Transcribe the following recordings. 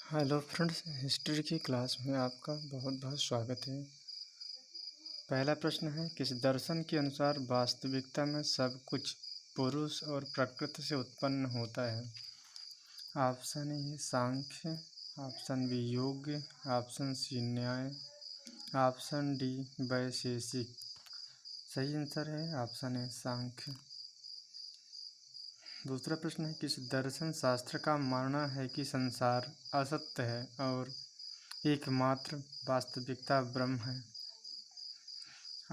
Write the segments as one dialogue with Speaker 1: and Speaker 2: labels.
Speaker 1: Hello friends, history की class में आपका बहुत बहुत स्वागत है। पहला प्रश्न है, किस दर्शन के अनुसार वास्तविकता में सब कुछ पुरुष और प्रकृति से उत्पन्न होता है? Option A Sankhya, option B Yoga, option C Nyaya, option D वैशेषिक। सही आंसर है ऑप्शन ए सांख्य। दूसरा प्रश्न है, किस दर्शन शास्त्र का मानना है कि संसार असत्य है और एकमात्र वास्तविकता ब्रह्म है?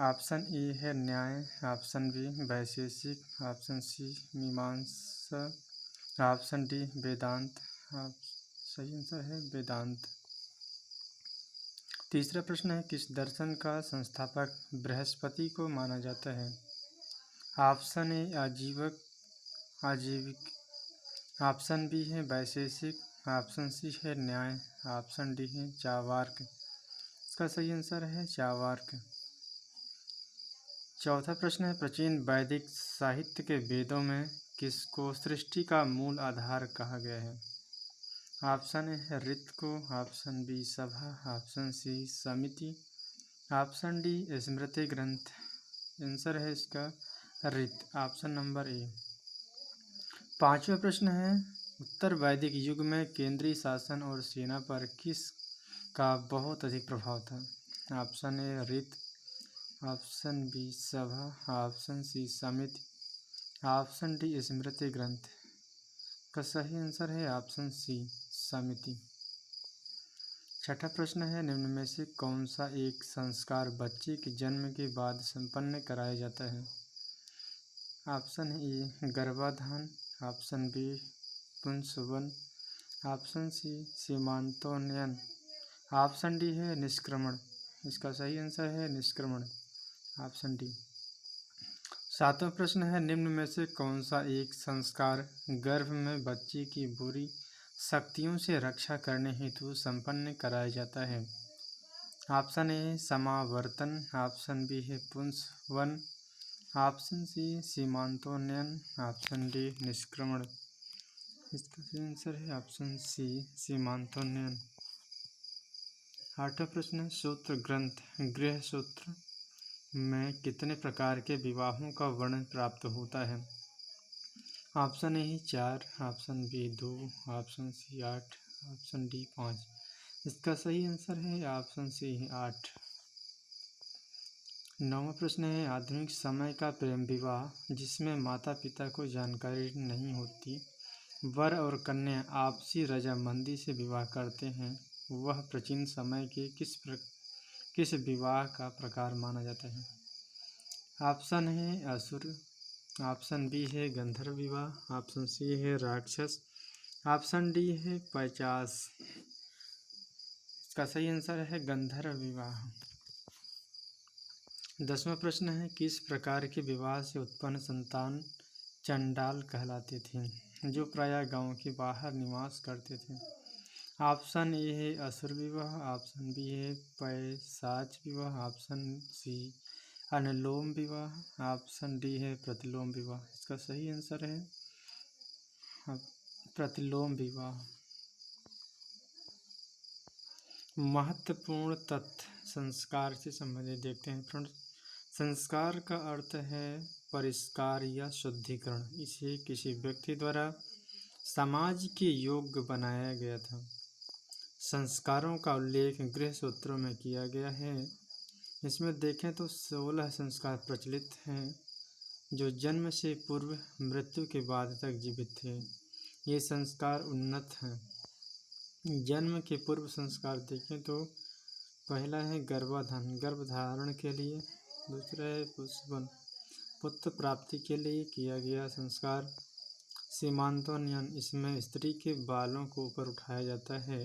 Speaker 1: ऑप्शन ए है न्याय, ऑप्शन बी वैशेषिक, ऑप्शन सी मीमांसा, ऑप्शन डी वेदांत। सही आंसर है वेदांत। तीसरा प्रश्न है, किस दर्शन का संस्थापक बृहस्पति को माना जाता है? Option A Ajivika, option B है वैशेषिक, ऑप्शन सी है न्याय, ऑप्शन डी है चार्वाक। इसका सही आंसर है चार्वाक। चौथा प्रश्न है, प्राचीन वैदिक साहित्य के वेदों में किसको सृष्टि का मूल आधार कहा गया है? ऑप्शन ए है ऋत को, ऑप्शन बी सभा, ऑप्शन सी समिति, ऑप्शन डी स्मृति ग्रंथ। आंसर है इसका ऋत, ऑप्शन नंबर ए। पांचवा प्रश्न है, उत्तर वैदिक युग में केंद्रीय शासन और सेना पर किस का बहुत अधिक प्रभाव था? ऑप्शन ए ऋत, ऑप्शन बी सभा, ऑप्शन सी समिति, ऑप्शन डी स्मृति ग्रंथ। का सही आंसर है ऑप्शन सी समिति। छठा प्रश्न है, निम्न में से कौन सा एक संस्कार बच्चे के जन्म के बाद संपन्न कराया जाता है? ऑप्शन ए गर्भाधान, ऑप्शन बी पुंसवन, ऑप्शन सी सीमांतोन्नयन, ऑप्शन डी है निष्क्रमण। इसका सही आंसर है निष्क्रमण, ऑप्शन डी। सातवां प्रश्न है, निम्न में से कौन सा एक संस्कार गर्भ में बच्चे की बुरी शक्तियों से रक्षा करने हेतु संपन्न कराया जाता है? ऑप्शन ए समावर्तन, ऑप्शन बी है पुंसवन, ऑप्शन सी सीमांतोन्नयन, ऑप्शन डी निष्क्रमण। इसका सही आंसर है ऑप्शन सी सीमांतोन्नयन। आठवां प्रश्न है, सूत्र ग्रंथ गृह सूत्र में कितने प्रकार के विवाहों का वर्णन प्राप्त होता है? Option A 4, option B 2, option C 8, option D 5। इसका सही आंसर है ऑप्शन सी 8। नौवां प्रश्न है, आधुनिक समय का प्रेम विवाह जिसमें माता पिता को जानकारी नहीं होती, वर और कन्या आपसी रजामंदी से विवाह करते हैं, वह प्राचीन समय के किस विवाह का प्रकार माना जाता है? ऑप्शन है असुर, ऑप्शन बी है गंधर्व विवाह, ऑप्शन सी है राक्षस, ऑप्शन डी है पैचास। इसका सही आंसर है गंधर्व विवाह। 10वां प्रश्न है, किस प्रकार के विवाह से उत्पन्न संतान चंडाल कहलाते थे, जो प्रायः गांव के बाहर निवास करते थे? ऑप्शन ए है असुर विवाह, ऑप्शन बी है पैशाच विवाह, ऑप्शन सी अनुलोम विवाह, ऑप्शन डी है प्रतिलोम विवाह। इसका सही आंसर है प्रतिलोम विवाह। महत्वपूर्ण तथ्य संस्कार से संबंधित देखते हैं फ्रेंड्स। संस्कार का अर्थ है परिष्कार या शुद्धिकरण। इसे किसी व्यक्ति द्वारा समाज के योग्य बनाया गया था। संस्कारों का उल्लेख गृह सूत्रों में किया गया है। इसमें देखें तो 16 संस्कार प्रचलित हैं जो जन्म से पूर्व मृत्यु के बाद तक जीवित थे। ये संस्कार उन्नत हैं। जन्म के पूर्व संस्कार देखें तो पहला है गर्भाधान, गर्भधारण के लिए। दूसरा है पुंसवन, पुत्र प्राप्ति के लिए किया गया संस्कार। सीमांतोन्नयन, इसमें स्त्री के बालों को ऊपर उठाया जाता है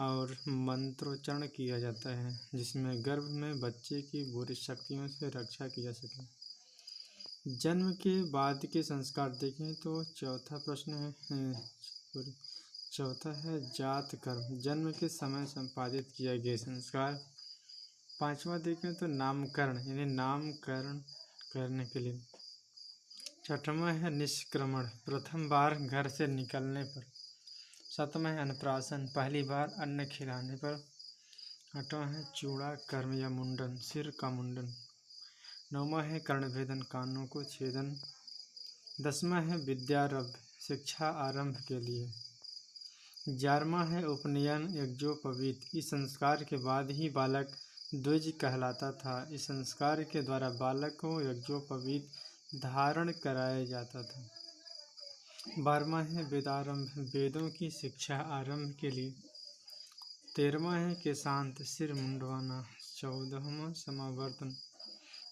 Speaker 1: और मंत्रोच्चारण किया जाता है, जिसमें गर्भ में बच्चे की बुरी शक्तियों से रक्षा की जा सके। जन्म के बाद के संस्कार देखें तो चौथा प्रश्न है चौथा है जात कर्म, जन्म के समय संपादित किया गया संस्कार। पांचवा देखें तो नामकरण, यानी नामकरण करने के लिए। छठवां है निष्क्रमण, प्रथम बार घर से निकलने पर। सातवां है अन्नप्राशन, पहली बार अन्न खिलाने पर। आठवां है चूड़ा कर्म या मुंडन, सिर का मुंडन। नौवां है कर्णभेदन, कानों को छेदन। 10वां है विद्यारंभ, शिक्षा आरंभ के लिए। 11वां है उपनयन, यज्ञोपवीत, इस संस्कार के बाद ही बालक द्विज कहलाता था। इस संस्कार के द्वारा बालक को यज्ञोपवीत धारण कराया जाता था। 12वां है वेदारंभ, वेदों की शिक्षा आरंभ के लिए। 13वां है केशांत, सिर मुंडवाना। 14वां समावर्तन,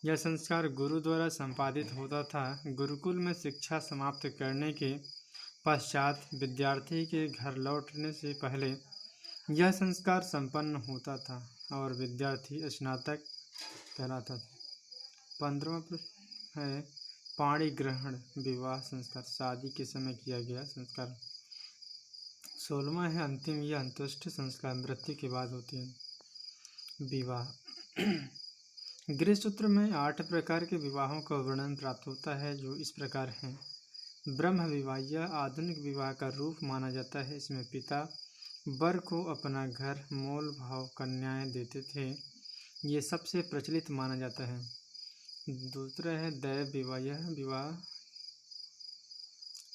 Speaker 1: यह संस्कार गुरु द्वारा संपादित होता था। गुरुकुल में शिक्षा समाप्त करने के पश्चात विद्यार्थी के घर लौटने से पहले यह संस्कार संपन्न होता था और विद्यार्थी स्नातक कहलाता था। 15वां प्रश्न है पाणी ग्रहण, विवाह संस्कार, शादी के समय किया गया संस्कार। 16वां है अंतिम या अंत्येष्टि संस्कार, मृत्यु के बाद होते हैं। विवाह गृह सूत्र में 8 प्रकार के विवाहों का वर्णन प्राप्त होता है, जो इस प्रकार हैं। ब्रह्म विवाह, यह आधुनिक विवाह का रूप माना जाता है। इसमें पिता वर को अपना घर मोल भाव कन्याएं देते थे। ये सबसे प्रचलित माना जाता है। दूसरा है दैव विवाह, यह विवाह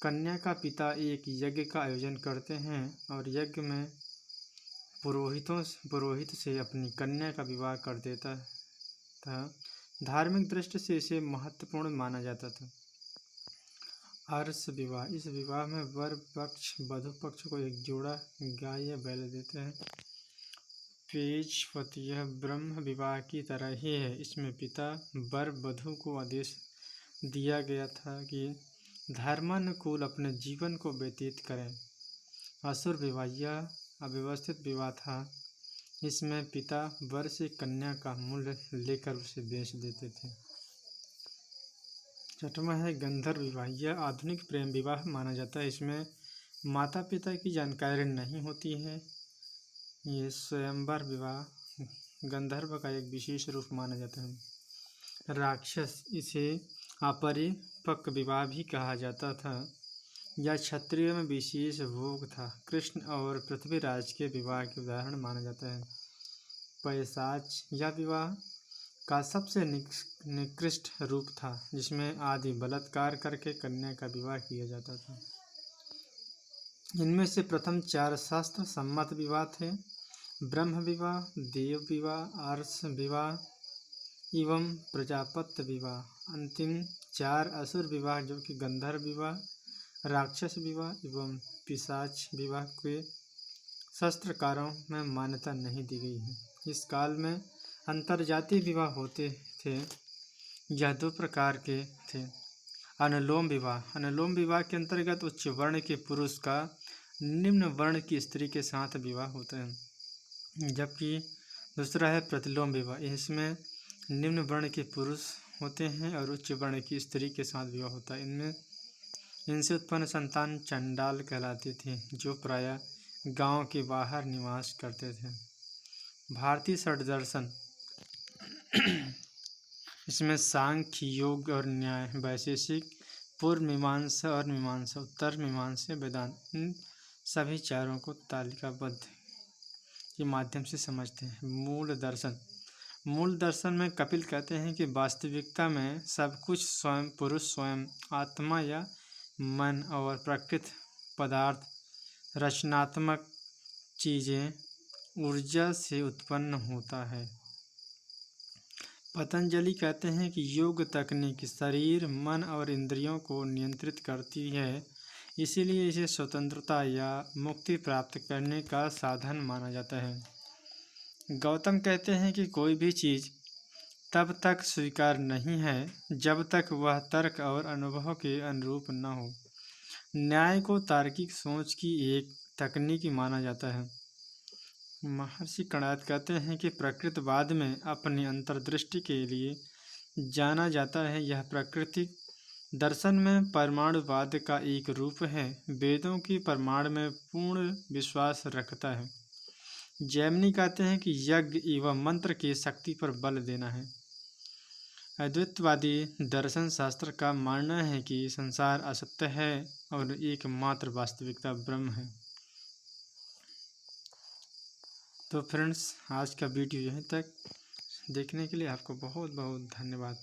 Speaker 1: कन्या का पिता एक यज्ञ का आयोजन करते हैं और यज्ञ में पुरोहित से अपनी कन्या का विवाह कर देता था। धार्मिक दृष्टि से इसे महत्वपूर्ण माना जाता था। आर्ष विवाह, इस विवाह में वर पक्ष वधु पक्ष को एक जोड़ा गाय या बैल देते हैं। पेचपति, यह ब्रह्म विवाह की तरह ही है। इसमें पिता वर वधु को आदेश दिया गया था कि धर्मानुकूल अपने जीवन को व्यतीत करें। असुर विवाह, यह अव्यवस्थित विवाह था। इसमें पिता वर से कन्या का मूल्य लेकर उसे बेच देते थे। 6वां है गंधर्व विवाह, यह आधुनिक प्रेम विवाह माना जाता है। इसमें माता पिता की जानकारी नहीं होती है। ये स्वयंवर विवाह गंधर्व का एक विशेष रूप माना जाता है। राक्षस, इसे अपरिपक्व विवाह भी कहा जाता था। यह क्षत्रिय में विशेष भोग था। कृष्ण और पृथ्वीराज के विवाह के उदाहरण माना जाता है। पैशाच, यह विवाह का सबसे निकृष्ट रूप था, जिसमें आदि बलात्कार करके कन्या का विवाह किया जाता था। इनमें से प्रथम 4 शास्त्र सम्मत विवाह थे: ब्रह्म विवाह, देव विवाह, आर्ष विवाह एवं प्रजापत्य विवाह। अंतिम 4 असुर विवाह, जो कि गंधर्व विवाह, राक्षस विवाह एवं पिशाच विवाह के शास्त्रकारों में मान्यता नहीं दी गई है। इस काल में अंतर्जातीय विवाह होते थे। यह 2 प्रकार के थे। अनुलोम विवाह, अनुलोम विवाह के अंतर्गत उच्च वर्ण के पुरुष का निम्न वर्ण की स्त्री के साथ विवाह होता है। जबकि दूसरा है प्रतिलोम विवाह, इसमें निम्न वर्ण के पुरुष होते हैं और उच्च वर्ण की स्त्री के साथ विवाह होता है। इनसे उत्पन्न संतान चंडाल कहलाते थे, जो प्रायः गांव के बाहर निवास करते थे। भारतीय षड्दर्शन, इसमें सांख्य, योग और न्याय, वैशेषिक, पूर्व मीमांसा और मीमांसा, उत्तर मीमांसा, वेदांत, इन सभी चारों को तालिकाबद्ध के माध्यम से समझते हैं। मूल दर्शन, मूल दर्शन में कपिल कहते हैं कि वास्तविकता में सब कुछ स्वयं पुरुष, स्वयं आत्मा या मन और प्रकृति पदार्थ, रचनात्मक चीज़ें ऊर्जा से उत्पन्न होता है। पतंजलि कहते हैं कि योग तकनीक शरीर, मन और इंद्रियों को नियंत्रित करती है, इसीलिए इसे स्वतंत्रता या मुक्ति प्राप्त करने का साधन माना जाता है। गौतम कहते हैं कि कोई भी चीज़ तब तक स्वीकार नहीं है जब तक वह तर्क और अनुभव के अनुरूप न हो। न्याय को तार्किक सोच की एक तकनीक माना जाता है। महर्षि कणाद कहते हैं कि प्रकृतिवाद में अपनी अंतर्दृष्टि के लिए जाना जाता है। यह प्राकृतिक दर्शन में परमाणुवाद का एक रूप है। वेदों की परमाणु में पूर्ण विश्वास रखता है। जैमिनी कहते हैं कि यज्ञ एवं मंत्र की शक्ति पर बल देना है। अद्वैतवादी दर्शन शास्त्र का मानना है कि संसार असत्य है और एकमात्र वास्तविकता ब्रह्म है। तो फ्रेंड्स, आज का वीडियो यहीं तक। देखने के लिए आपको बहुत बहुत धन्यवाद।